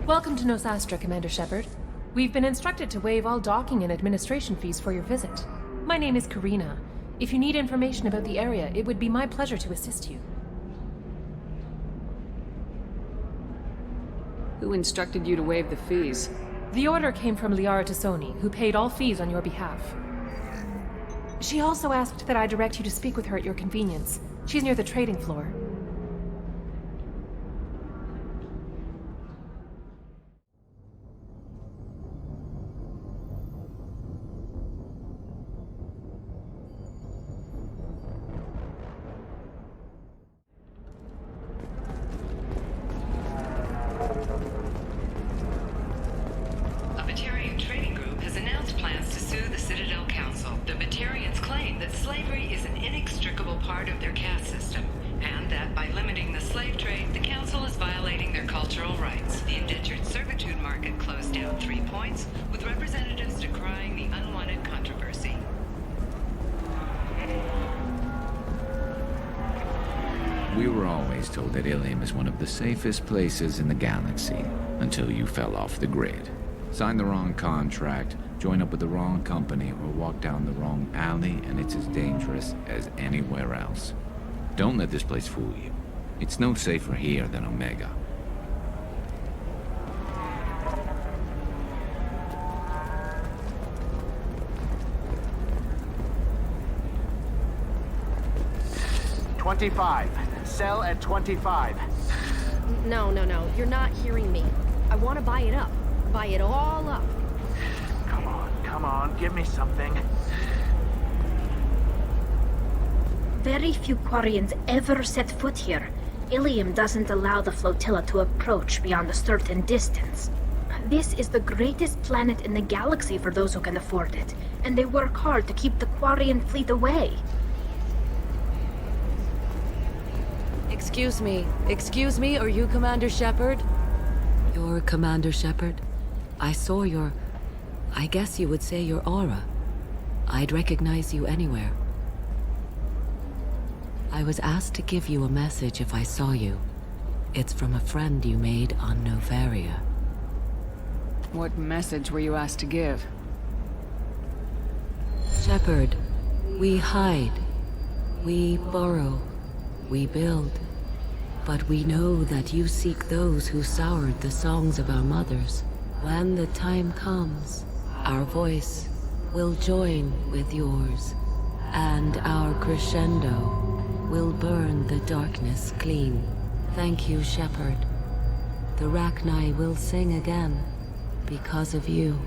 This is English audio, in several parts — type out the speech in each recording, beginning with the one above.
Welcome to Nosastra, Commander Shepard. We've been instructed to waive all docking and administration fees for your visit. My name is Karina. If you need information about the area, it would be my pleasure to assist you. Who instructed you to waive the fees? The order came from Liara Tassoni, who paid all fees on your behalf. She also asked that I direct you to speak with her at your convenience. She's near the trading floor. We were always told that Ilium is one of the safest places in the galaxy, until you fell off the grid. Sign the wrong contract, join up with the wrong company, or walk down the wrong alley, and it's as dangerous as anywhere else. Don't let this place fool you. It's no safer here than Omega. $25. Sell at $25. No. You're not hearing me. I want to buy it up. Buy it all up. Come on. Give me something. Very few Quarians ever set foot here. Ilium doesn't allow the flotilla to approach beyond a certain distance. This is the greatest planet in the galaxy for those who can afford it, and they work hard to keep the Quarian fleet away. Excuse me, are you Commander Shepard? You're Commander Shepard? I saw I guess you would say your aura. I'd recognize you anywhere. I was asked to give you a message if I saw you. It's from a friend you made on Novaria. What message were you asked to give? Shepard, we hide. We borrow. We build. But we know that you seek those who soured the songs of our mothers. When the time comes, our voice will join with yours, and our crescendo will burn the darkness clean. Thank you, Shepard. The Rachni will sing again, because of you.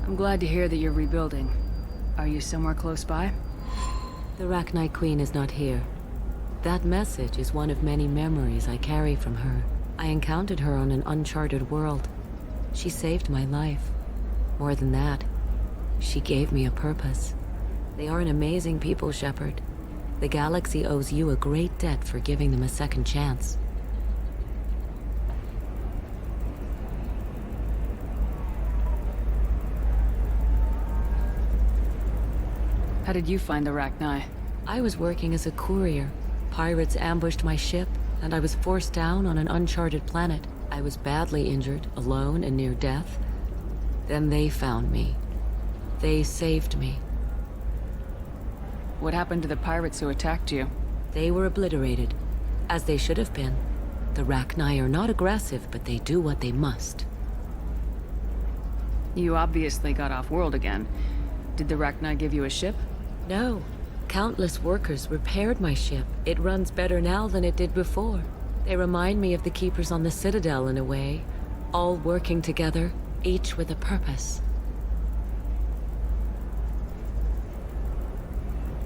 I'm glad to hear that you're rebuilding. Are you somewhere close by? The Rachni Queen is not here. That message is one of many memories I carry from her. I encountered her on an uncharted world. She saved my life. More than that, she gave me a purpose. They are an amazing people, Shepard. The galaxy owes you a great debt for giving them a second chance. How did you find the Rachni? I was working as a courier. Pirates ambushed my ship, and I was forced down on an uncharted planet. I was badly injured, alone and near death. Then they found me. They saved me. What happened to the pirates who attacked you? They were obliterated, as they should have been. The Rachni are not aggressive, but they do what they must. You obviously got off-world again. Did the Rachni give you a ship? No. Countless workers repaired my ship. It runs better now than it did before. They remind me of the Keepers on the Citadel in a way. All working together, each with a purpose.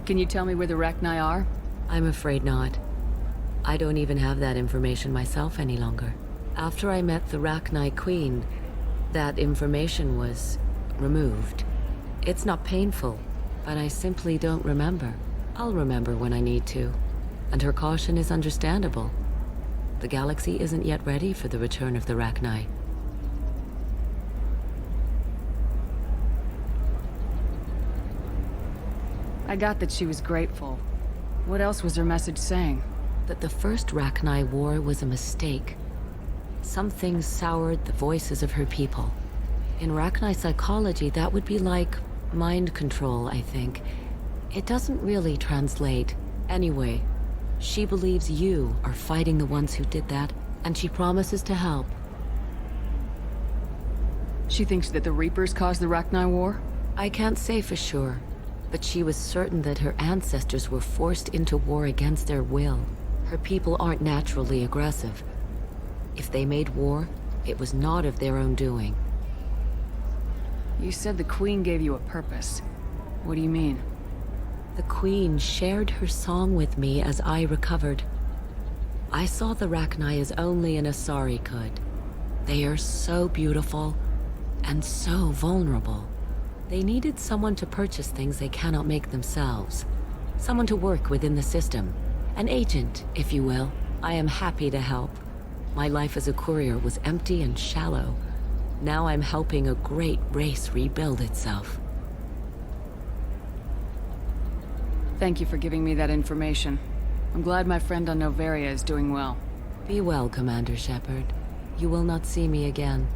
Can you tell me where the Rachni are? I'm afraid not. I don't even have that information myself any longer. After I met the Rachni Queen, that information was removed. It's not painful, but I simply don't remember. I'll remember when I need to. And her caution is understandable. The galaxy isn't yet ready for the return of the Rachni. I got that she was grateful. What else was her message saying? That the first Rachni War was a mistake. Some things soured the voices of her people. In Rachni psychology, that would be like mind control, I think. It doesn't really translate. Anyway, she believes you are fighting the ones who did that, and she promises to help. She thinks that the Reapers caused the Rachni War? I can't say for sure, but she was certain that her ancestors were forced into war against their will. Her people aren't naturally aggressive. If they made war, it was not of their own doing. You said the Queen gave you a purpose. What do you mean? The Queen shared her song with me as I recovered. I saw the Rachni as only an Asari could. They are so beautiful, and so vulnerable. They needed someone to purchase things they cannot make themselves. Someone to work within the system. An agent, if you will. I am happy to help. My life as a courier was empty and shallow. Now I'm helping a great race rebuild itself. Thank you for giving me that information. I'm glad my friend on Noveria is doing well. Be well, Commander Shepard. You will not see me again.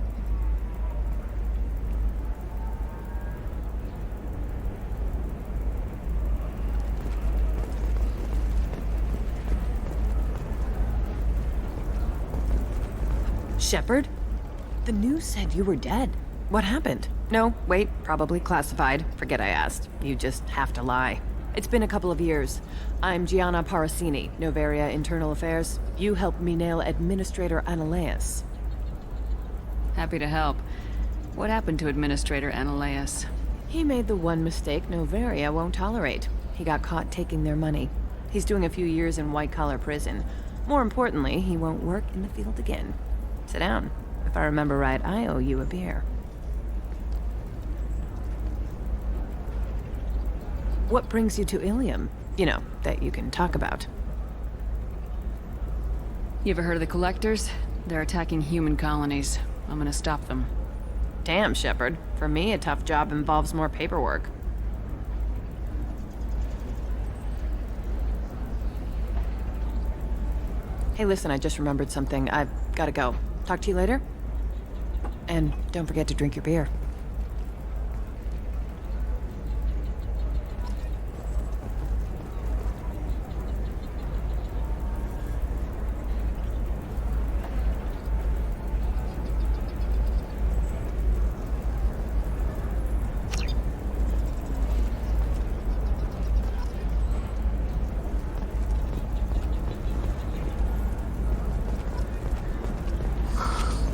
Shepard? The news said you were dead. What happened? No, wait, probably classified. Forget I asked. You just have to lie. It's been a couple of years. I'm Gianna Parasini, Noveria Internal Affairs. You helped me nail Administrator Analeas. Happy to help. What happened to Administrator Analeas? He made the one mistake Noveria won't tolerate. He got caught taking their money. He's doing a few years in white-collar prison. More importantly, he won't work in the field again. Sit down. If I remember right, I owe you a beer. What brings you to Ilium? You know, that you can talk about. You ever heard of the Collectors? They're attacking human colonies. I'm gonna stop them. Damn, Shepard. For me, a tough job involves more paperwork. Hey, listen, I just remembered something. I've gotta go. Talk to you later? And don't forget to drink your beer.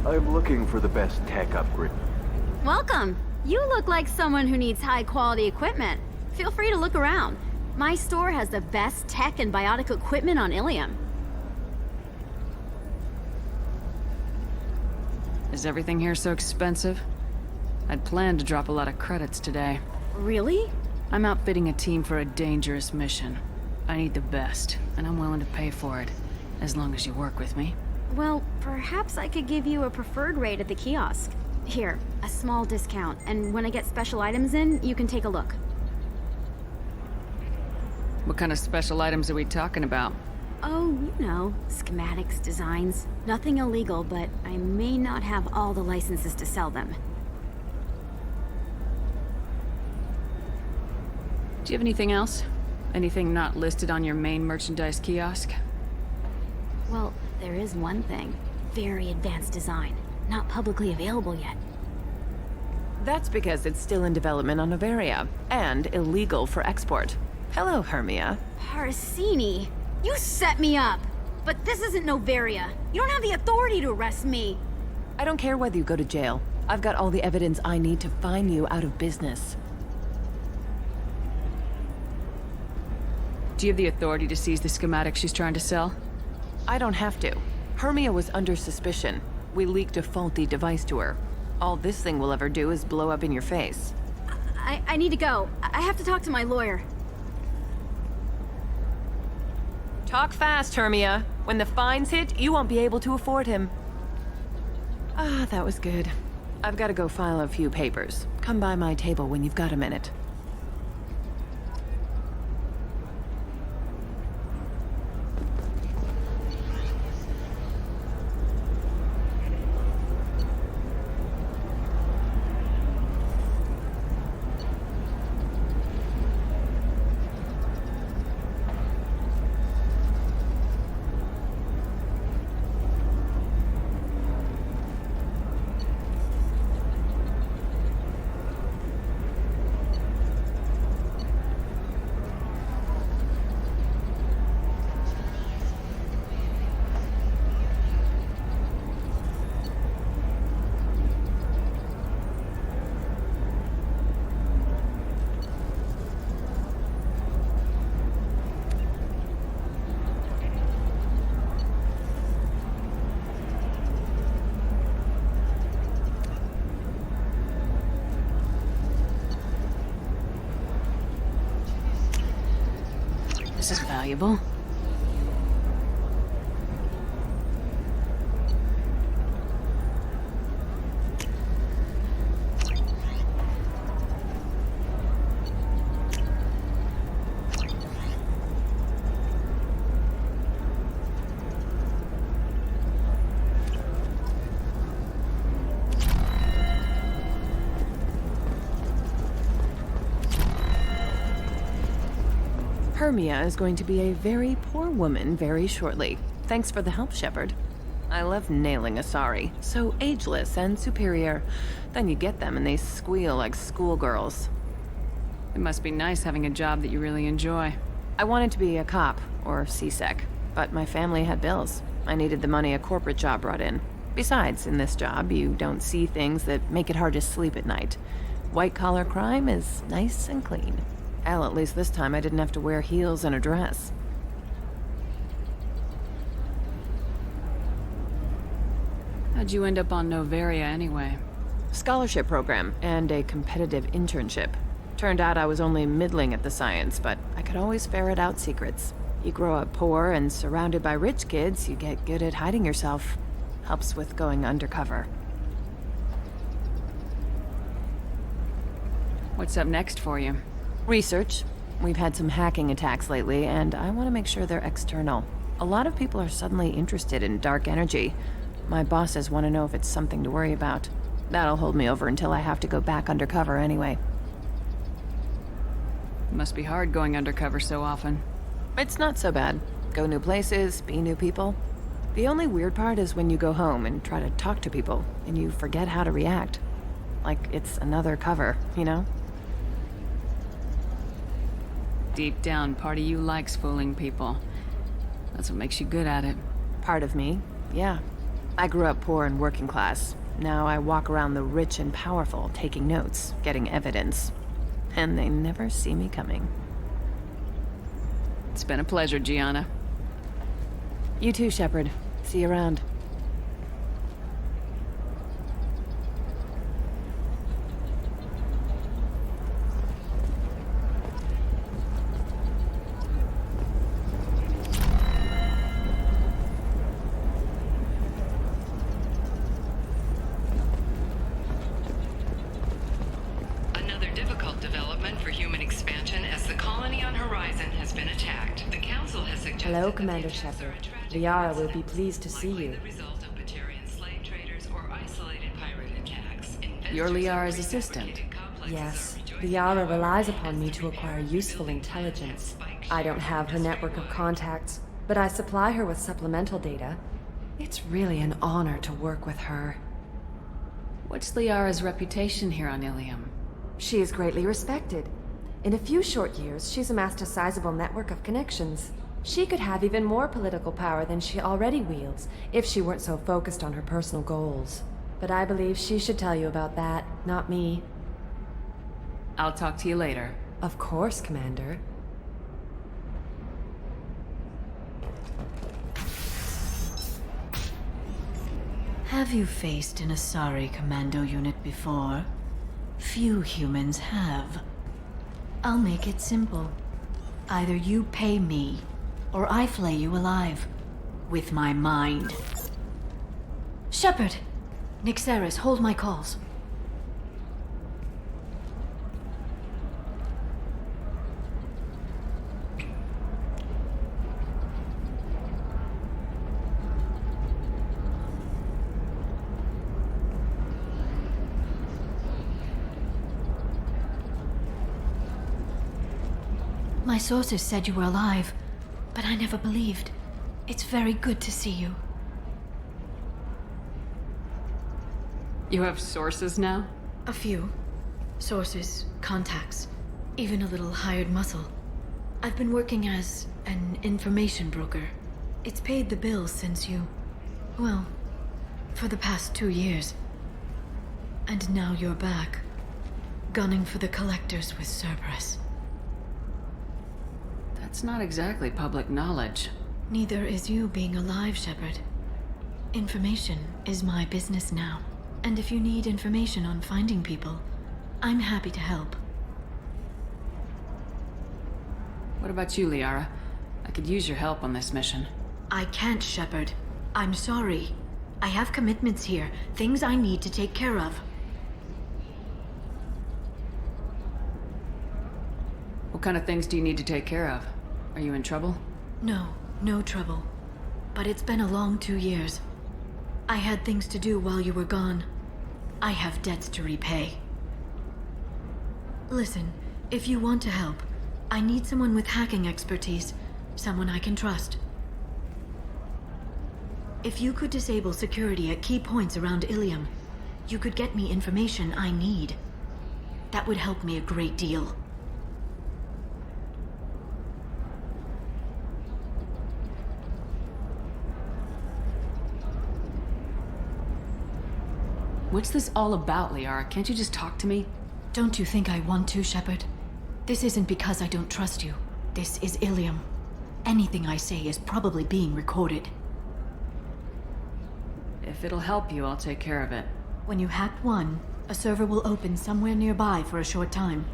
I'm looking for the best tech upgrade. Welcome. You look like someone who needs high-quality equipment. Feel free to look around. My store has the best tech and biotic equipment on Ilium. Is everything here so expensive? I'd planned to drop a lot of credits today. Really? I'm outfitting a team for a dangerous mission. I need the best, and I'm willing to pay for it, as long as you work with me. Well, perhaps I could give you a preferred rate at the kiosk. Here, a small discount, and when I get special items in, you can take a look. What kind of special items are we talking about? Oh, you know, schematics, designs. Nothing illegal, but I may not have all the licenses to sell them. Do you have anything else? Anything not listed on your main merchandise kiosk? Well, there is one thing. Very advanced design. Not publicly available yet. That's because it's still in development on Noveria, and illegal for export. Hello, Hermia. Parasini, you set me up! But this isn't Noveria. You don't have the authority to arrest me! I don't care whether you go to jail. I've got all the evidence I need to find you out of business. Do you have the authority to seize the schematic she's trying to sell? I don't have to. Hermia was under suspicion. We leaked a faulty device to her. All this thing will ever do is blow up in your face. I need to go. I have to talk to my lawyer. Talk fast, Hermia. When the fines hit, you won't be able to afford him. Ah, that was good. I've got to go file a few papers. Come by my table when you've got a minute. This is valuable. Hermia is going to be a very poor woman very shortly. Thanks for the help, Shepard. I love nailing Asari. So ageless and superior. Then you get them and they squeal like schoolgirls. It must be nice having a job that you really enjoy. I wanted to be a cop, or CSEC, but my family had bills. I needed the money a corporate job brought in. Besides, in this job, you don't see things that make it hard to sleep at night. White-collar crime is nice and clean. Hell, at least this time I didn't have to wear heels and a dress. How'd you end up on Noveria anyway? Scholarship program and a competitive internship. Turned out I was only middling at the science, but I could always ferret out secrets. You grow up poor and surrounded by rich kids, you get good at hiding yourself. Helps with going undercover. What's up next for you? Research. We've had some hacking attacks lately, and I want to make sure they're external. A lot of people are suddenly interested in dark energy. My bosses want to know if it's something to worry about. That'll hold me over until I have to go back undercover anyway. It must be hard going undercover so often. It's not so bad. Go new places, be new people. The only weird part is when you go home and try to talk to people, and you forget how to react. Like it's another cover, you know? Deep down, part of you likes fooling people. That's what makes you good at it. Part of me, yeah. I grew up poor and working class. Now I walk around the rich and powerful, taking notes, getting evidence. And they never see me coming. It's been a pleasure, Gianna. You too, Shepard. See you around. Hello, Commander Shepard. Liara will be pleased to see you. You're Liara's assistant? Yes. Liara relies upon me to acquire useful intelligence. I don't have her network of contacts, but I supply her with supplemental data. It's really an honor to work with her. What's Liara's reputation here on Ilium? She is greatly respected. In a few short years, she's amassed a sizable network of connections. She could have even more political power than she already wields, if she weren't so focused on her personal goals. But I believe she should tell you about that, not me. I'll talk to you later. Of course, Commander. Have you faced an Asari commando unit before? Few humans have. I'll make it simple. Either you pay me, or I flay you alive. With my mind. Shepard! Nixeris, hold my calls. My sources said you were alive, but I never believed. It's very good to see you. You have sources now? A few. Sources, contacts, even a little hired muscle. I've been working as an information broker. It's paid the bills since you... well, for the past 2 years. And now you're back, gunning for the collectors with Cerberus. That's not exactly public knowledge. Neither is you being alive, Shepard. Information is my business now. And if you need information on finding people, I'm happy to help. What about you, Liara? I could use your help on this mission. I can't, Shepard. I'm sorry. I have commitments here, things I need to take care of. What kind of things do you need to take care of? Are you in trouble? No, no trouble. But it's been a long 2 years. I had things to do while you were gone. I have debts to repay. Listen, if you want to help, I need someone with hacking expertise. Someone I can trust. If you could disable security at key points around Ilium, you could get me information I need. That would help me a great deal. What's this all about, Liara? Can't you just talk to me? Don't you think I want to, Shepard? This isn't because I don't trust you. This is Ilium. Anything I say is probably being recorded. If it'll help you, I'll take care of it. When you hack one, a server will open somewhere nearby for a short time.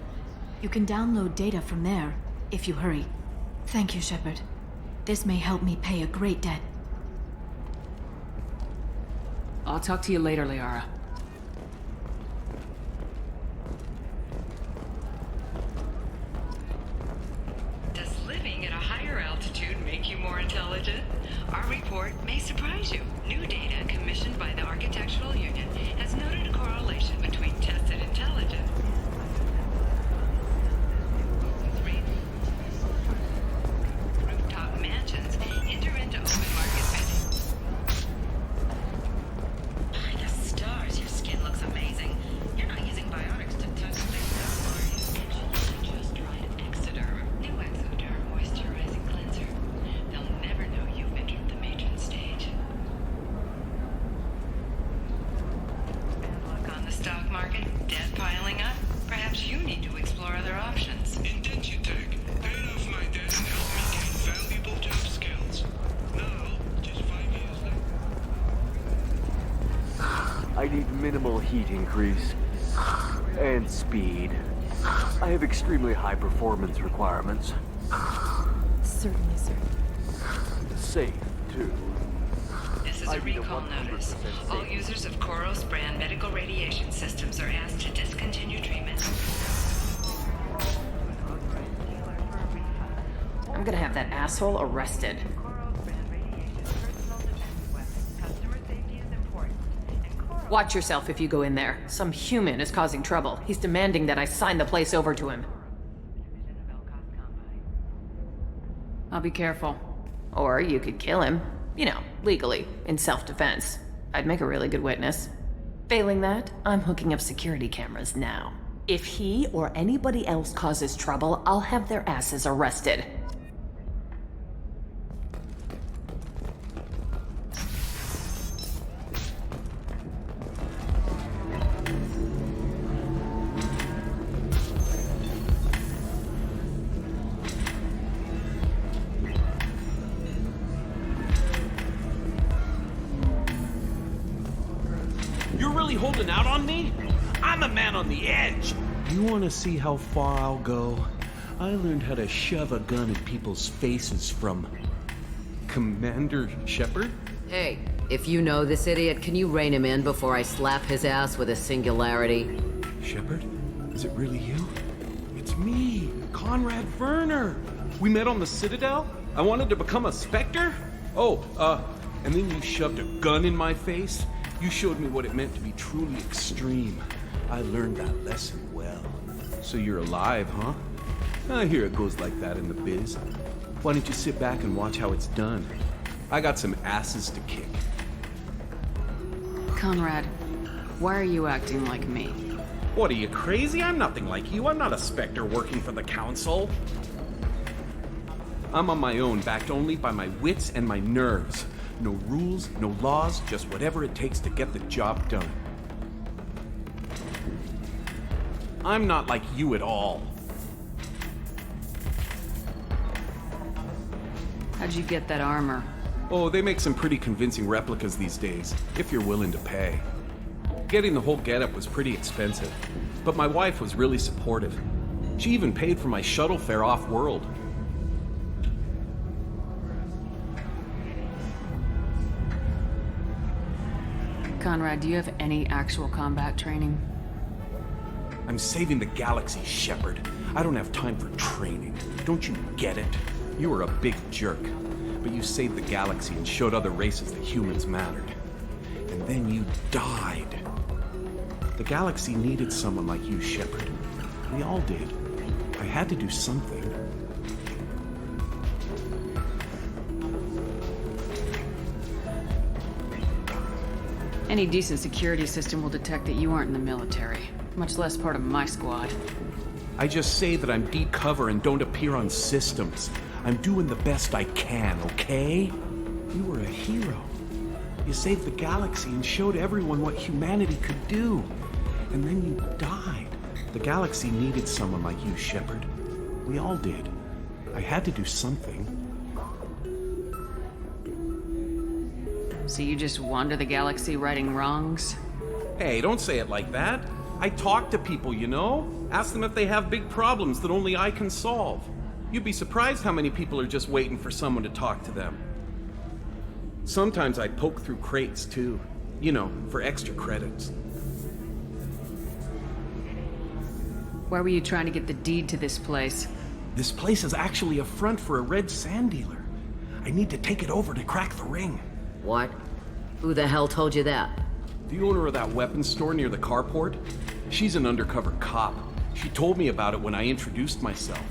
You can download data from there, if you hurry. Thank you, Shepard. This may help me pay a great debt. I'll talk to you later, Liara. Does living at a higher altitude make you more intelligent? Our report may surprise you. New data commissioned by the Architectural Union has noted a correlation between tested intelligence. Rooftop mansions enter into open market bidding. By the stars, your skin looks amazing. You're not using biotics to touch things up, are you? Actually, I just tried Exoderm. New Exoderm moisturizing cleanser. They'll never know you've entered the matron stage. Bad luck on the stock market, debt piling up. Perhaps you need to explore other options. Intensitech paid off my debt and helped me gain valuable job skills. Now, just 5 years later. I need minimal heat increase. And speed. I have extremely high performance requirements. Certainly, sir. Safe, too. This is a recall notice. All users of Koros brand medical radiation systems are asked to discontinue treatment. I'm gonna have that asshole arrested. Watch yourself if you go in there. Some human is causing trouble. He's demanding that I sign the place over to him. I'll be careful. Or you could kill him. You know, legally, in self-defense. I'd make a really good witness. Failing that, I'm hooking up security cameras now. If he or anybody else causes trouble, I'll have their asses arrested. You're really holding out on me? I'm a man on the edge. You want to see how far I'll go? I learned how to shove a gun in people's faces from Commander Shepard? Hey, if you know this idiot, can you rein him in before I slap his ass with a singularity? Shepard? Is it really you? It's me, Conrad Werner. We met on the Citadel? I wanted to become a Spectre? And then you shoved a gun in my face? You showed me what it meant to be truly extreme. I learned that lesson well. So you're alive, huh? I hear it goes like that in the biz. Why don't you sit back and watch how it's done? I got some asses to kick. Conrad, why are you acting like me? What, are you crazy? I'm nothing like you. I'm not a Spectre working for the Council. I'm on my own, backed only by my wits and my nerves. No rules, no laws, just whatever it takes to get the job done. I'm not like you at all. How'd you get that armor? Oh, they make some pretty convincing replicas these days, if you're willing to pay. Getting the whole getup was pretty expensive, but my wife was really supportive. She even paid for my shuttle fare off-world. Conrad, do you have any actual combat training? I'm saving the galaxy, Shepard. I don't have time for training. Don't you get it? You were a big jerk, but you saved the galaxy and showed other races that humans mattered. And then you died. The galaxy needed someone like you, Shepard. We all did. I had to do something. Any decent security system will detect that you aren't in the military, much less part of my squad. I just say that I'm deep cover and don't appear on systems. I'm doing the best I can, okay? You were a hero. You saved the galaxy and showed everyone what humanity could do. And then you died. The galaxy needed someone like you, Shepard. We all did. I had to do something. So you just wander the galaxy righting wrongs? Hey, don't say it like that. I talk to people, you know? Ask them if they have big problems that only I can solve. You'd be surprised how many people are just waiting for someone to talk to them. Sometimes I poke through crates, too. You know, for extra credits. Why were you trying to get the deed to this place? This place is actually a front for a red sand dealer. I need to take it over to crack the ring. What? Who the hell told you that? The owner of that weapons store near the carport. She's an undercover cop. She told me about it when I introduced myself.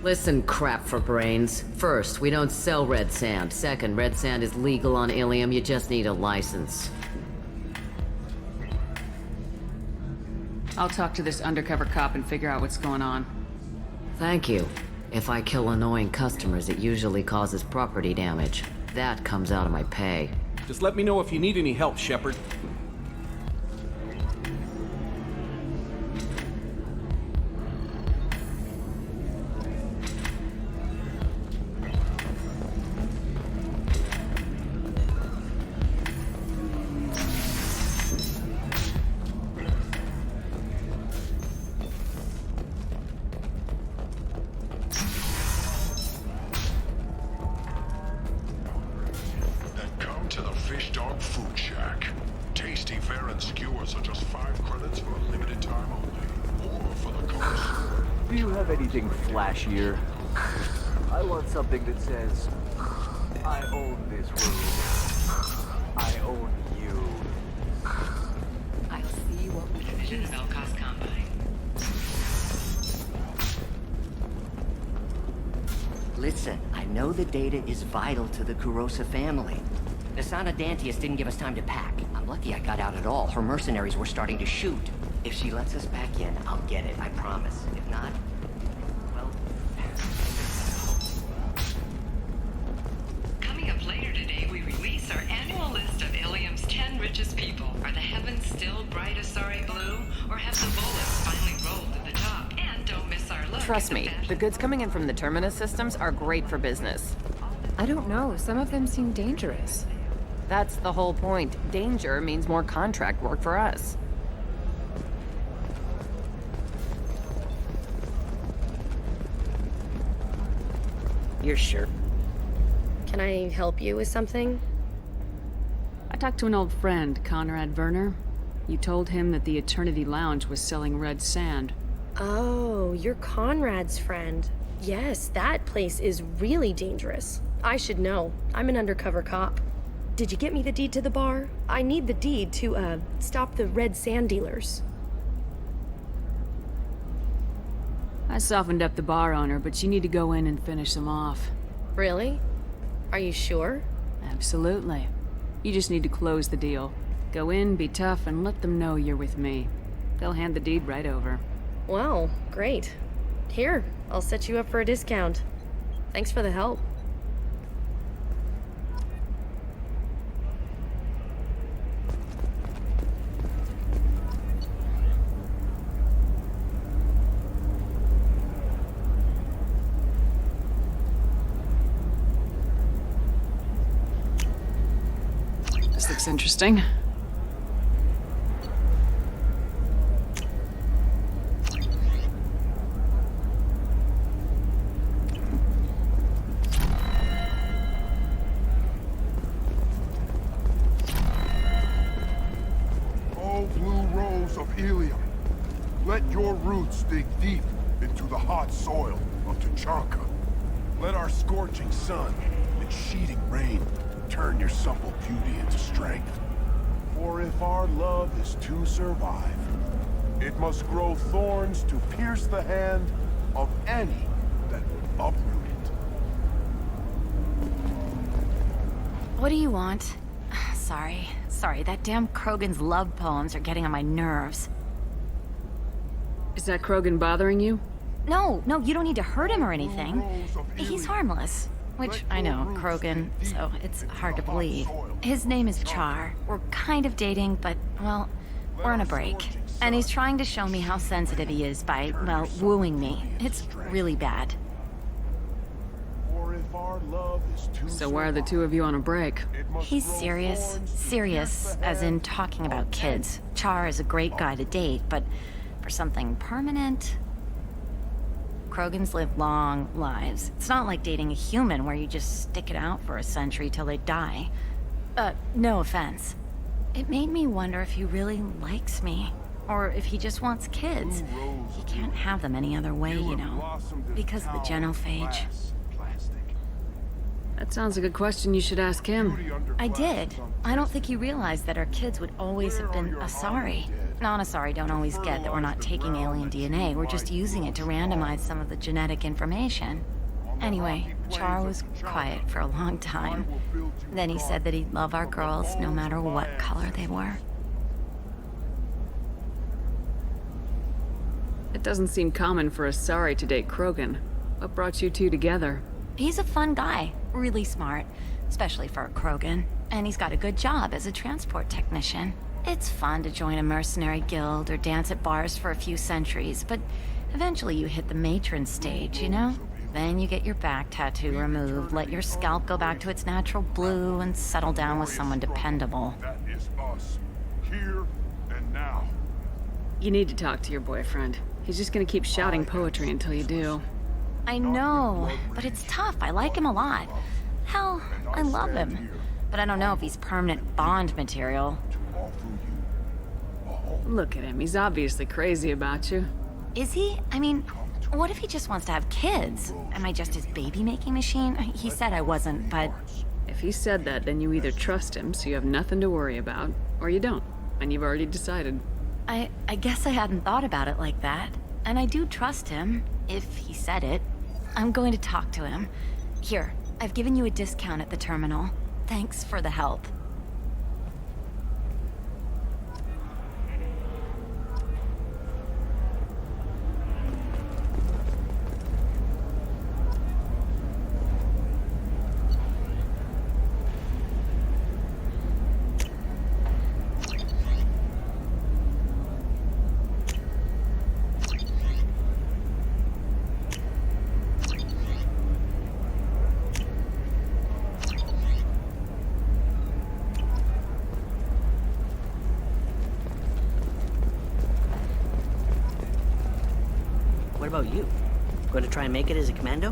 Listen, crap for brains. First, we don't sell red sand. Second, red sand is legal on Ilium. You just need a license. I'll talk to this undercover cop and figure out what's going on. Thank you. If I kill annoying customers, it usually causes property damage. That comes out of my pay. Just let me know if you need any help, Shepard. Flashier. I want something that says, I own this room. I own you. I'll see what we can do. Belcost Combine. Listen, I know the data is vital to the Kurosa family. Asana Dantius didn't give us time to pack. I'm lucky I got out at all. Her mercenaries were starting to shoot. If she lets us back in, I'll get it, I promise. If not, well... Coming up later today, we release our annual list of Ilium's 10 richest people. Are the heavens still bright Asari blue, or have the bullets finally rolled to the top? And don't miss our look. Trust me, the goods coming in from the Terminus systems are great for business. I don't know, some of them seem dangerous. That's the whole point. Danger means more contract work for us. You're sure? Can I help you with something? I talked to an old friend, Conrad Werner. You told him that the Eternity Lounge was selling red sand. Oh, you're Conrad's friend. Yes, that place is really dangerous. I should know. I'm an undercover cop. Did you get me the deed to the bar? I need the deed to, stop the red sand dealers. I softened up the bar owner, but you need to go in and finish them off. Really? Are you sure? Absolutely. You just need to close the deal. Go in, be tough, and let them know you're with me. They'll hand the deed right over. Well, great. Here, I'll set you up for a discount. Thanks for the help. This looks interesting. dig deep into the hot soil of Tuchanka. Let our scorching sun and sheeting rain turn your supple beauty into strength. For if our love is to survive, it must grow thorns to pierce the hand of any that would uproot it. What do you want? Sorry, that damn Krogan's love poems are getting on my nerves. Is that Krogan bothering you? No, you don't need to hurt him or anything. He's harmless. Which, I know, Krogan, so it's hard to believe. His name is Char. We're kind of dating, but, well, we're on a break. And he's trying to show me how sensitive he is by, well, wooing me. It's really bad. So why are the two of you on a break? He's serious. Serious, as in talking about kids. Char is a great guy to date, but for something permanent... Krogans live long lives. It's not like dating a human where you just stick it out for a century till they die. No offense. It made me wonder if he really likes me. Or if he just wants kids. He can't have them any other way, you know. Because of the genophage. That sounds like a question you should ask him. I did. I don't think he realized that our kids would always have been Asari. Non-Asari don't always get that we're not taking alien DNA, we're just using it to randomize some of the genetic information. Anyway, Char was quiet for a long time. Then he said that he'd love our girls no matter what color they were. It doesn't seem common for Asari to date Krogan. What brought you two together? He's a fun guy, really smart, especially for a Krogan. And he's got a good job as a transport technician. It's fun to join a mercenary guild or dance at bars for a few centuries, but eventually you hit the matron stage, you know? Then you get your back tattoo removed, let your scalp go back to its natural blue, and settle down with someone dependable. That is us, here and now. You need to talk to your boyfriend. He's just gonna keep shouting poetry until you do. I know, but it's tough. I like him a lot. Hell, I love him. But I don't know if he's permanent Bond material. Look at him. He's obviously crazy about you. Is he? I mean, what if he just wants to have kids? Am I just his baby-making machine? He said I wasn't, but... If he said that, then you either trust him so you have nothing to worry about, or you don't, and you've already decided. I guess I hadn't thought about it like that. And I do trust him, if he said it. I'm going to talk to him. Here, I've given you a discount at the terminal. Thanks for the help. What about you? Going to try and make it as a commando?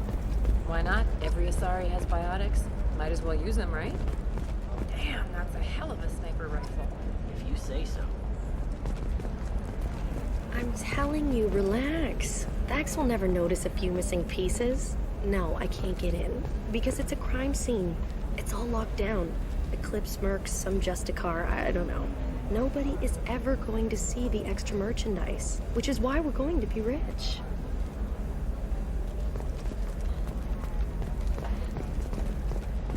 Why not? Every Asari has biotics. Might as well use them, right? Damn, that's a hell of a sniper rifle. If you say so. I'm telling you, relax. Vax will never notice a few missing pieces. No, I can't get in. Because it's a crime scene. It's all locked down. Eclipse mercs, some Justicar, I don't know. Nobody is ever going to see the extra merchandise. Which is why we're going to be rich.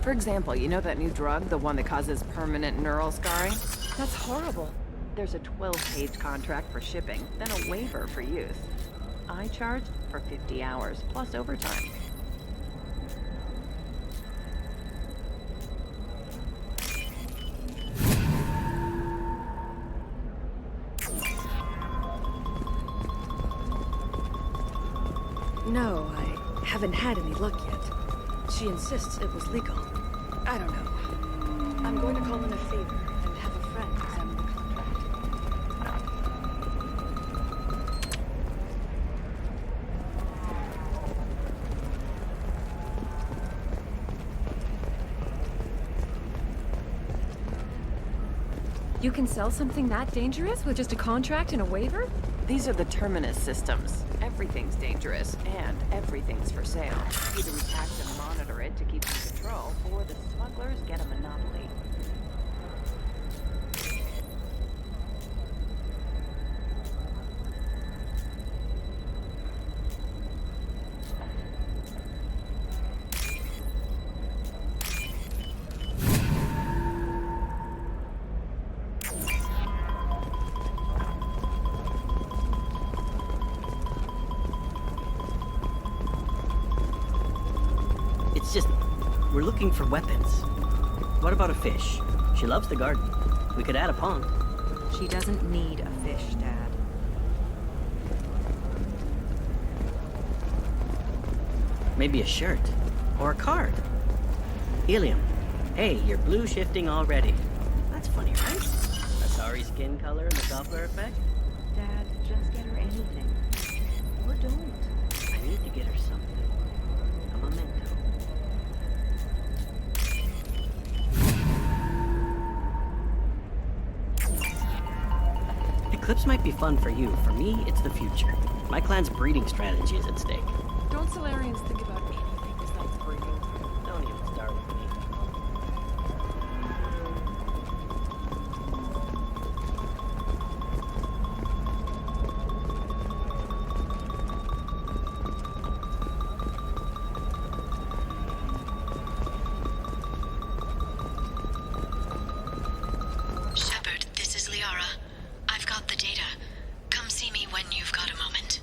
For example, you know that new drug, the one that causes permanent neural scarring? That's horrible. There's a 12-page contract for shipping, then a waiver for use. I charge for 50 hours, plus overtime. No, I haven't had any luck yet. She insists it was legal. I don't know. I'm going to call in a favor and have a friend examine the contract. You can sell something that dangerous with just a contract and a waiver? These are the Terminus systems. Everything's dangerous, and everything's for sale. Either we tax and monitor it to keep in control, or the smugglers get a monopoly. It's just, we're looking for weapons. What about a fish? She loves the garden. We could add a pond. She doesn't need a fish, Dad. Maybe a shirt. Or a card. Helium. Hey, you're blue shifting already. That's funny, right? A sorry skin color and the Doppler effect? Dad, just get her anything. Or don't. I need to get her something. A memento. Eclipse might be fun for you. For me, it's the future. My clan's breeding strategy is at stake. Don't Solarians think about anything besides breeding? Don't even start with me. Shepard, this is Liara. I've got the data. Come see me when you've got a moment.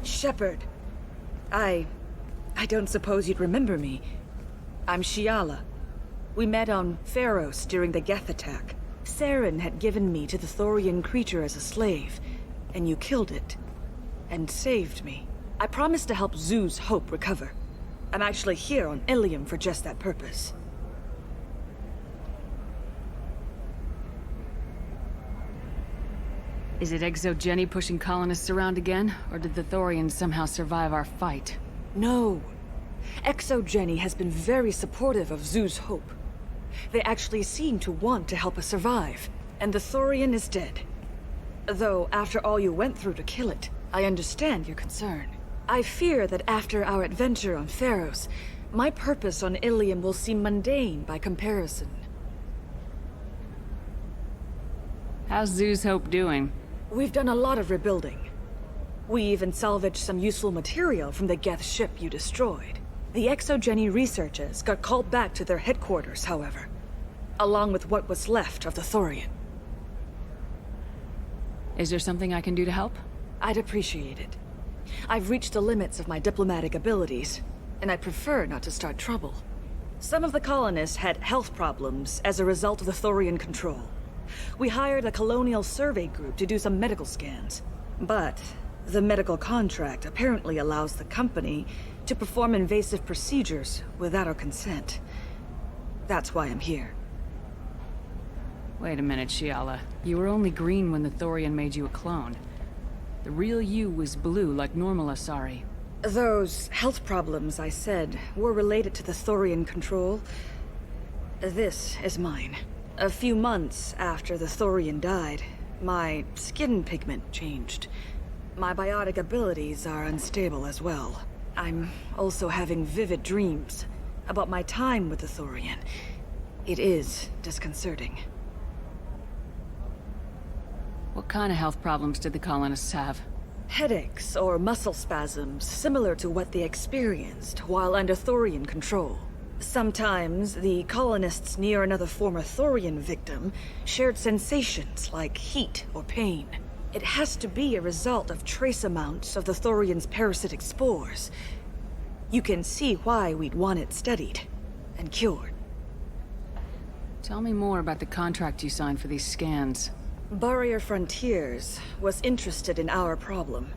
Shepard. I don't suppose you'd remember me. I'm Shiala. We met on Pharos during the Geth attack. Saren had given me to the Thorian creature as a slave, and you killed it. And saved me. I promised to help Zoo's Hope recover. I'm actually here on Ilium for just that purpose. Is it ExoGenny pushing colonists around again, or did the Thorians somehow survive our fight? No. ExoGenny has been very supportive of Zoo's Hope. They actually seem to want to help us survive, and the Thorian is dead. Though, after all you went through to kill it, I understand your concern. I fear that after our adventure on Pharos, my purpose on Ilium will seem mundane by comparison. How's Zoo's Hope doing? We've done a lot of rebuilding. We even salvaged some useful material from the Geth ship you destroyed. The ExoGenny researchers got called back to their headquarters, however, along with what was left of the Thorian. Is there something I can do to help? I'd appreciate it. I've reached the limits of my diplomatic abilities, and I prefer not to start trouble. Some of the colonists had health problems as a result of the Thorian control. We hired a colonial survey group to do some medical scans. But the medical contract apparently allows the company to perform invasive procedures without our consent. That's why I'm here. Wait a minute, Shiala. You were only green when the Thorian made you a clone. The real you was blue like normal Asari. Those health problems I said were related to the Thorian control. This is mine. A few months after the Thorian died, my skin pigment changed. My biotic abilities are unstable as well. I'm also having vivid dreams about my time with the Thorian. It is disconcerting. What kind of health problems did the colonists have? Headaches or muscle spasms similar to what they experienced while under Thorian control. Sometimes the colonists near another former Thorian victim shared sensations like heat or pain. It has to be a result of trace amounts of the Thorian's parasitic spores. You can see why we'd want it studied and cured. Tell me more about the contract you signed for these scans. Barrier Frontiers was interested in our problem.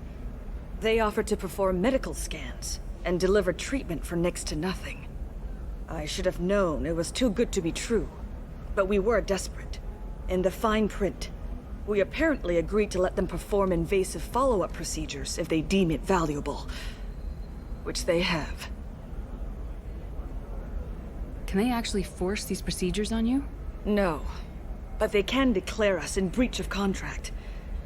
They offered to perform medical scans and deliver treatment for next to nothing. I should have known it was too good to be true, but we were desperate. In the fine print, we apparently agreed to let them perform invasive follow-up procedures if they deem it valuable. Which they have. Can they actually force these procedures on you? No. But they can declare us in breach of contract,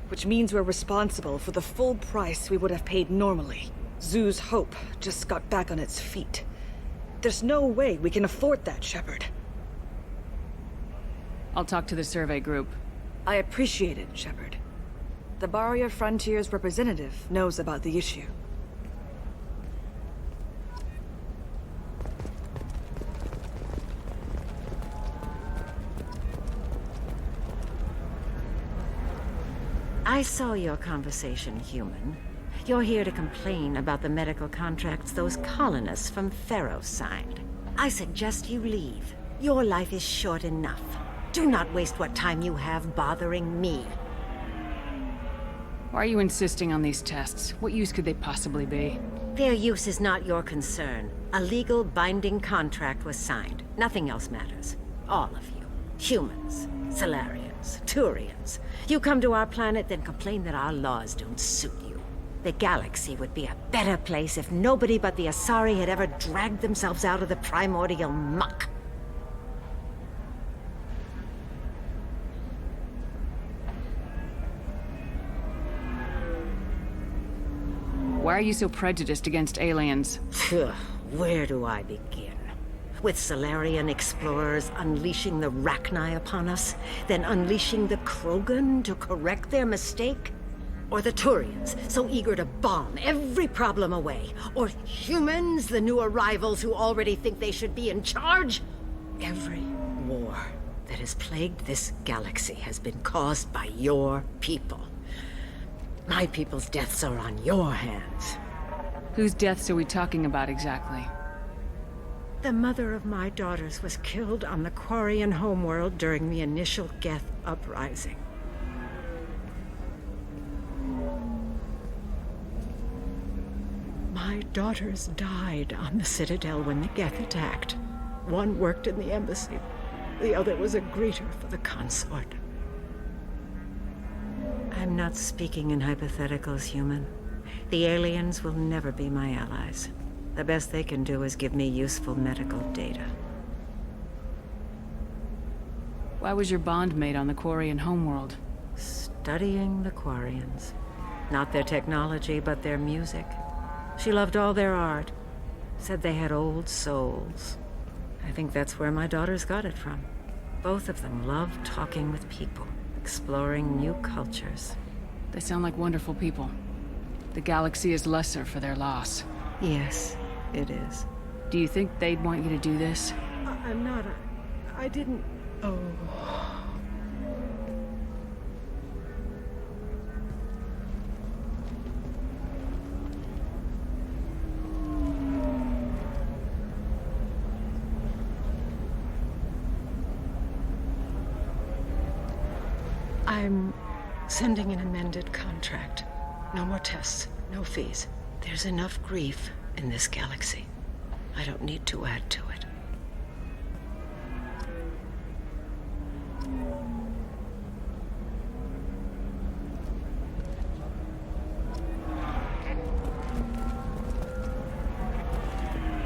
which means we're responsible for the full price we would have paid normally. Zoo's hope just got back on its feet. There's no way we can afford that, Shepard. I'll talk to the survey group. I appreciate it, Shepard. The Barrier Frontier's representative knows about the issue. I saw your conversation, human. You're here to complain about the medical contracts those colonists from Pharaoh signed. I suggest you leave. Your life is short enough. Do not waste what time you have bothering me. Why are you insisting on these tests? What use could they possibly be? Their use is not your concern. A legal, binding contract was signed. Nothing else matters. All of you. Humans, Solarians, Turians. You come to our planet, then complain that our laws don't suit you. The galaxy would be a better place if nobody but the Asari had ever dragged themselves out of the primordial muck. Why are you so prejudiced against aliens? Where do I begin? With Solarian explorers unleashing the Rachni upon us, then unleashing the Krogan to correct their mistake? Or the Turians, so eager to bomb every problem away? Or humans, the new arrivals who already think they should be in charge? Every war that has plagued this galaxy has been caused by your people. My people's deaths are on your hands. Whose deaths are we talking about exactly? The mother of my daughters was killed on the Quarian homeworld during the initial Geth uprising. My daughters died on the Citadel when the Geth attacked. One worked in the embassy. The other was a greeter for the consort. I'm not speaking in hypotheticals, human. The aliens will never be my allies. The best they can do is give me useful medical data. Why was your bond made on the Quarian homeworld? Studying the Quarians. Not their technology, but their music. She loved all their art. Said they had old souls. I think that's where my daughters got it from. Both of them loved talking with people, exploring new cultures. They sound like wonderful people. The galaxy is lesser for their loss. Yes, it is. Do you think they'd want you to do this? I'm not. I didn't. Oh. I'm sending an amended contract. No more tests, no fees. There's enough grief in this galaxy. I don't need to add to it.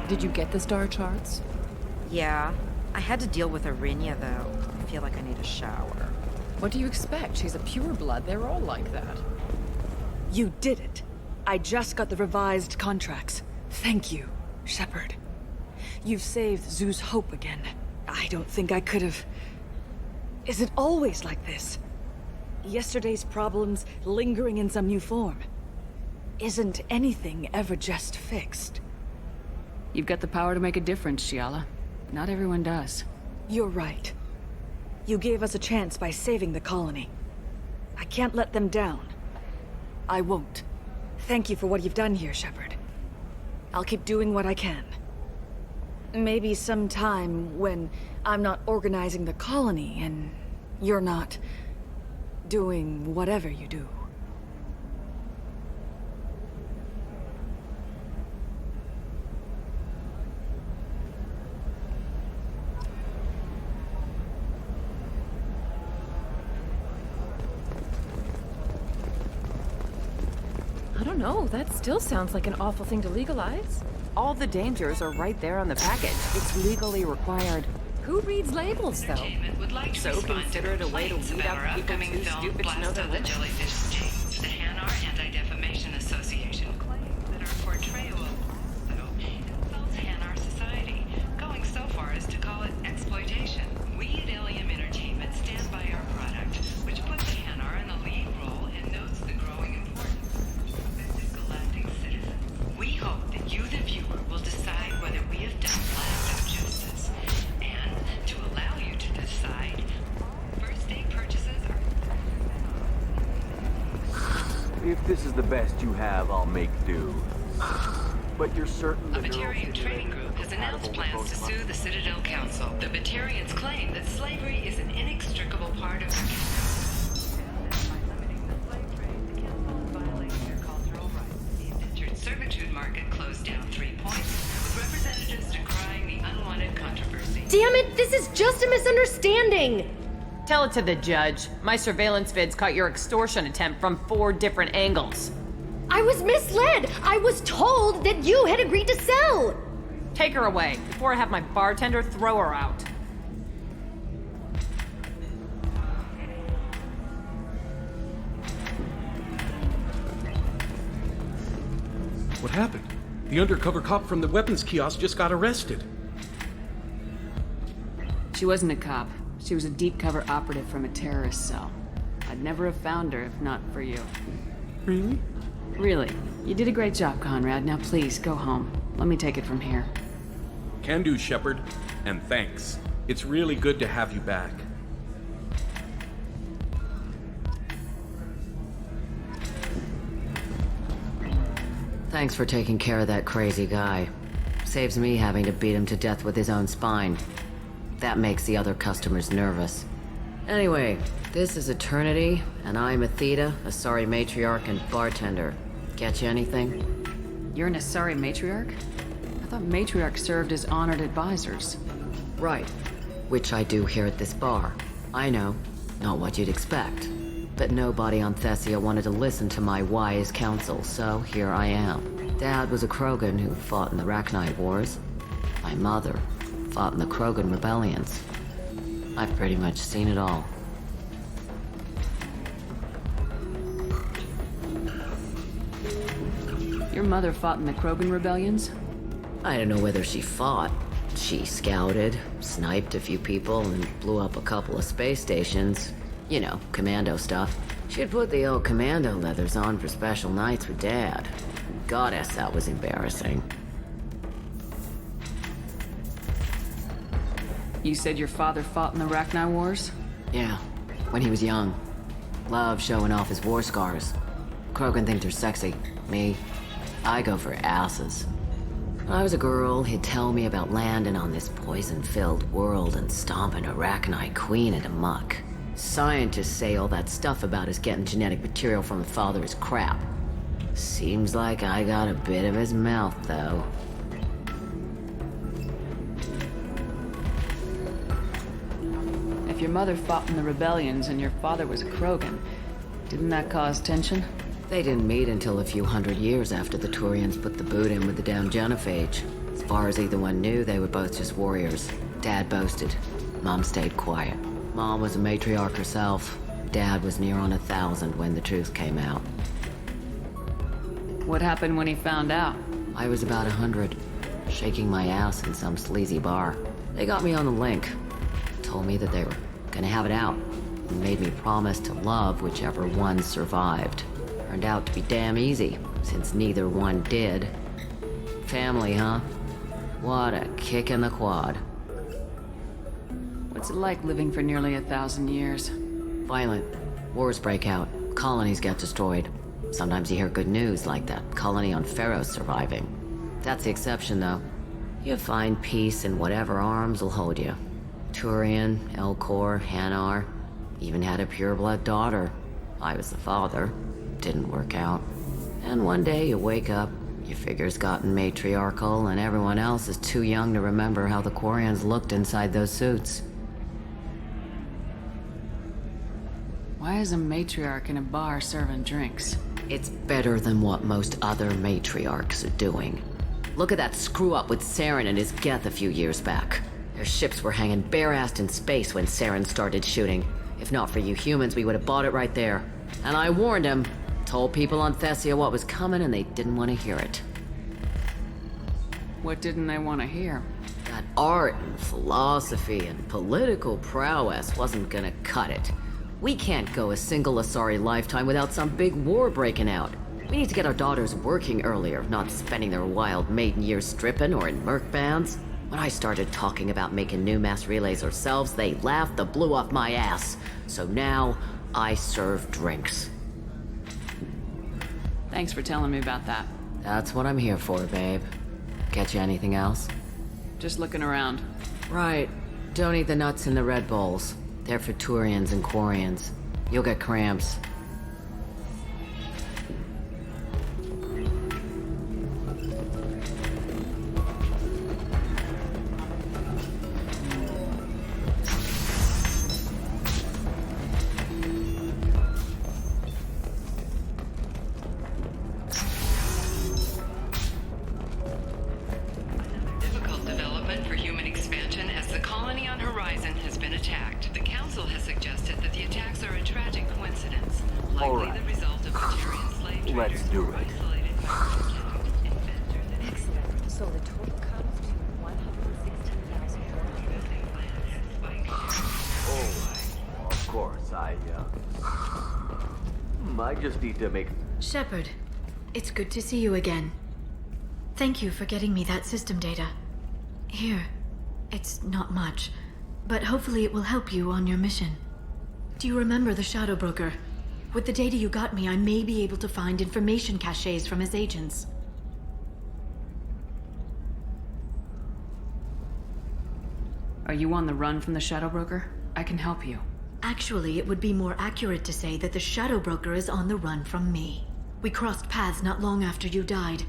Did you get the star charts? Yeah. I had to deal with Arinia, though. I feel like I need a shower. What do you expect? She's a pureblood. They're all like that. You did it. I just got the revised contracts. Thank you, Shepard. You've saved Zoo's hope again. I don't think I could have... Is it always like this? Yesterday's problems lingering in some new form. Isn't anything ever just fixed? You've got the power to make a difference, Shiala. Not everyone does. You're right. You gave us a chance by saving the colony. I can't let them down. I won't. Thank you for what you've done here, Shepard. I'll keep doing what I can. Maybe sometime when I'm not organizing the colony and you're not doing whatever you do. I don't don't know. That still sounds like an awful thing to legalize. All the dangers are right there on the package. It's legally required. Who reads labels, though? So consider it a way to weed out people too stupid to know their limits. Jellyfish sting. The Hanar Anti-Defamation Association claims that our portrayal of insults Hanar society, going so far as to call it exploitation. We at Ilium Entertainment stand by our product, which puts the Hanar in the lead role and notes the growing importance of galactic citizens. We hope that you, the viewer, will decide whether we have done lasting justice, and to allow you to decide, first day purchases are... If this is the best you have, I'll make do. But you're certain A the Batarian training group has announced plans to sue the Citadel Council. The Batarians claim that slavery is an inextricable part of their campus. By limiting the slave trade, the council is violating their cultural rights. The indentured servitude market closed down 3 points, with representatives decrying the unwanted controversy. Damn it, this is just a misunderstanding! Tell it to the judge. My surveillance vids caught your extortion attempt from 4 different angles. I was misled! I was told that you had agreed to sell! Take her away, before I have my bartender throw her out. What happened? The undercover cop from the weapons kiosk just got arrested. She wasn't a cop. She was a deep cover operative from a terrorist cell. I'd never have found her if not for you. Really? Really. You did a great job, Conrad. Now please, go home. Let me take it from here. Can do, Shepard. And thanks. It's really good to have you back. Thanks for taking care of that crazy guy. Saves me having to beat him to death with his own spine. That makes the other customers nervous. Anyway, this is Eternity, and I'm Athena, Asari matriarch and bartender. Get you anything? You're an Asari matriarch? I thought matriarchs served as honored advisors. Right. Which I do here at this bar. I know, not what you'd expect. But nobody on Thessia wanted to listen to my wise counsel, so here I am. Dad was a Krogan who fought in the Rachni Wars. My mother fought in the Krogan rebellions. I've pretty much seen it all. Your mother fought in the Krogan rebellions? I don't know whether she fought. She scouted, sniped a few people, and blew up a couple of space stations. You know, commando stuff. She'd put the old commando leathers on for special nights with Dad. Goddess, that was embarrassing. You said your father fought in the Rachni Wars? Yeah, when he was young. Loved showing off his war scars. Krogan think they're sexy. Me, I go for asses. When I was a girl, he'd tell me about landing on this poison-filled world and stomping a Rachni queen into muck. Scientists say all that stuff about us getting genetic material from the father is crap. Seems like I got a bit of his mouth, though. If your mother fought in the rebellions and your father was a Krogan, didn't that cause tension? They didn't meet until a few hundred years after the Turians put the boot in with the damn genophage. As far as either one knew, they were both just warriors. Dad boasted. Mom stayed quiet. Mom was a matriarch herself. Dad was near on 1,000 when the truth came out. What happened when he found out? I was about 100, shaking my ass in some sleazy bar. They got me on the link. Told me that they were gonna have it out, and made me promise to love whichever one survived. Turned out to be damn easy, since neither one did. Family, huh? What a kick in the quad. What's it like living for nearly 1,000 years? Violent. Wars break out. Colonies get destroyed. Sometimes you hear good news, like that colony on Pharaoh surviving. That's the exception, though. You find peace in whatever arms will hold you. Turian, Elcor, Hanar. Even had a pureblood daughter. I was the father. Didn't work out. And one day you wake up, your figure's gotten matriarchal, and everyone else is too young to remember how the Quarians looked inside those suits. Why is a matriarch in a bar serving drinks? It's better than what most other matriarchs are doing. Look at that screw-up with Saren and his Geth a few years back. Their ships were hanging bare-assed in space when Saren started shooting. If not for you humans, we would have bought it right there. And I warned him. Told people on Thessia what was coming, and they didn't want to hear it. What didn't they want to hear? That art and philosophy and political prowess wasn't gonna cut it. We can't go a single Asari lifetime without some big war breaking out. We need to get our daughters working earlier, not spending their wild maiden years stripping or in merc bands. When I started talking about making new mass relays ourselves, they laughed the blue off my ass. So now, I serve drinks. Thanks for telling me about that. That's what I'm here for, babe. Get you anything else? Just looking around. Right. Don't eat the nuts in the Red Bowls. They're for Turians and Quarians. You'll get cramps. Difficult development for human expansion as the colony on Horizon has been attacked. The Council has suggested that the attacks are a tragic coincidence, likely the result of Batarian slave traders. Let's do it. Excellent. So the total comes to 116,400. Oh, of course, I just need to make... Shepard, it's good to see you again. Thank you for getting me that system data. Here, it's not much, but hopefully it will help you on your mission. Do you remember the Shadow Broker? With the data you got me, I may be able to find information caches from his agents. Are you on the run from the Shadow Broker? I can help you. Actually, it would be more accurate to say that the Shadow Broker is on the run from me. We crossed paths not long after you died.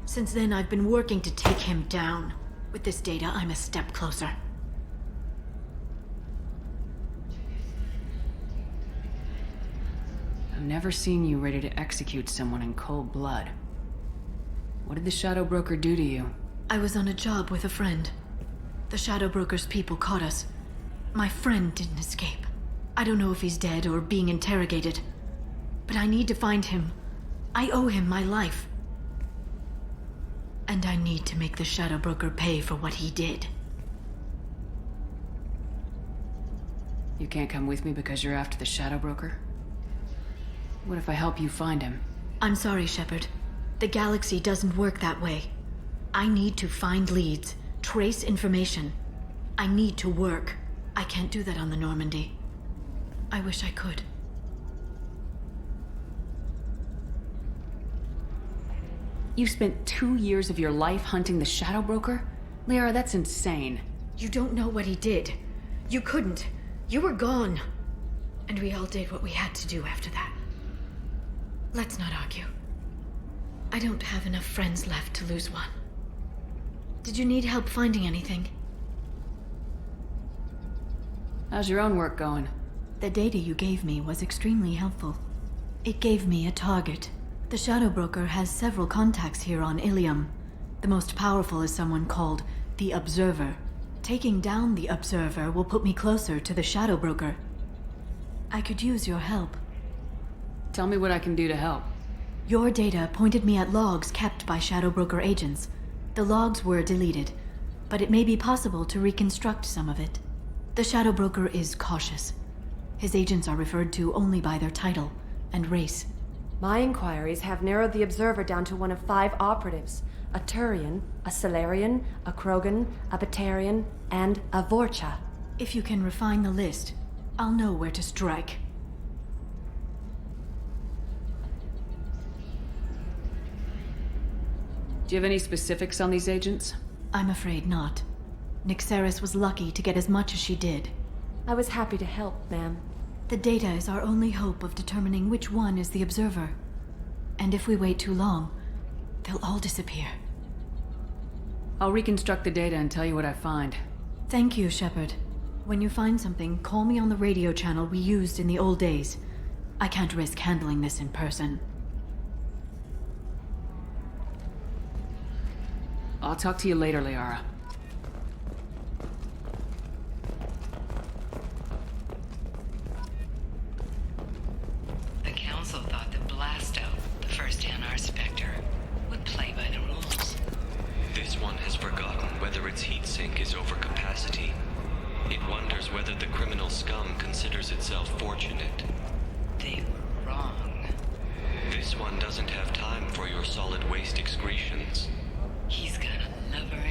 Since then, I've been working to take him down. With this data, I'm a step closer. I've never seen you ready to execute someone in cold blood. What did the Shadow Broker do to you? I was on a job with a friend. The Shadow Broker's people caught us. My friend didn't escape. I don't know if he's dead or being interrogated. But I need to find him. I owe him my life. And I need to make the Shadow Broker pay for what he did. You can't come with me because you're after the Shadow Broker? What if I help you find him? I'm sorry, Shepard. The galaxy doesn't work that way. I need to find leads, trace information. I need to work. I can't do that on the Normandy. I wish I could. You spent 2 years of your life hunting the Shadow Broker? Liara, that's insane. You don't know what he did. You couldn't. You were gone. And we all did what we had to do after that. Let's not argue. I don't have enough friends left to lose one. Did you need help finding anything? How's your own work going? The data you gave me was extremely helpful. It gave me a target. The Shadow Broker has several contacts here on Ilium. The most powerful is someone called the Observer. Taking down the Observer will put me closer to the Shadow Broker. I could use your help. Tell me what I can do to help. Your data pointed me at logs kept by Shadow Broker agents. The logs were deleted, but it may be possible to reconstruct some of it. The Shadow Broker is cautious. His agents are referred to only by their title and race. My inquiries have narrowed the Observer down to one of 5 operatives. A Turian, a Salarian, a Krogan, a Batarian, and a Vorcha. If you can refine the list, I'll know where to strike. Do you have any specifics on these agents? I'm afraid not. Nyxeris was lucky to get as much as she did. I was happy to help, ma'am. The data is our only hope of determining which one is the Observer. And if we wait too long, they'll all disappear. I'll reconstruct the data and tell you what I find. Thank you, Shepard. When you find something, call me on the radio channel we used in the old days. I can't risk handling this in person. I'll talk to you later, Liara. The Council thought that Blasto, the first NR Spectre, would play by the rules. This one has forgotten whether its heat sink is over capacity. It wonders whether the criminal scum considers itself fortunate. They were wrong. This one doesn't have time for your solid waste excretions. He's got a lover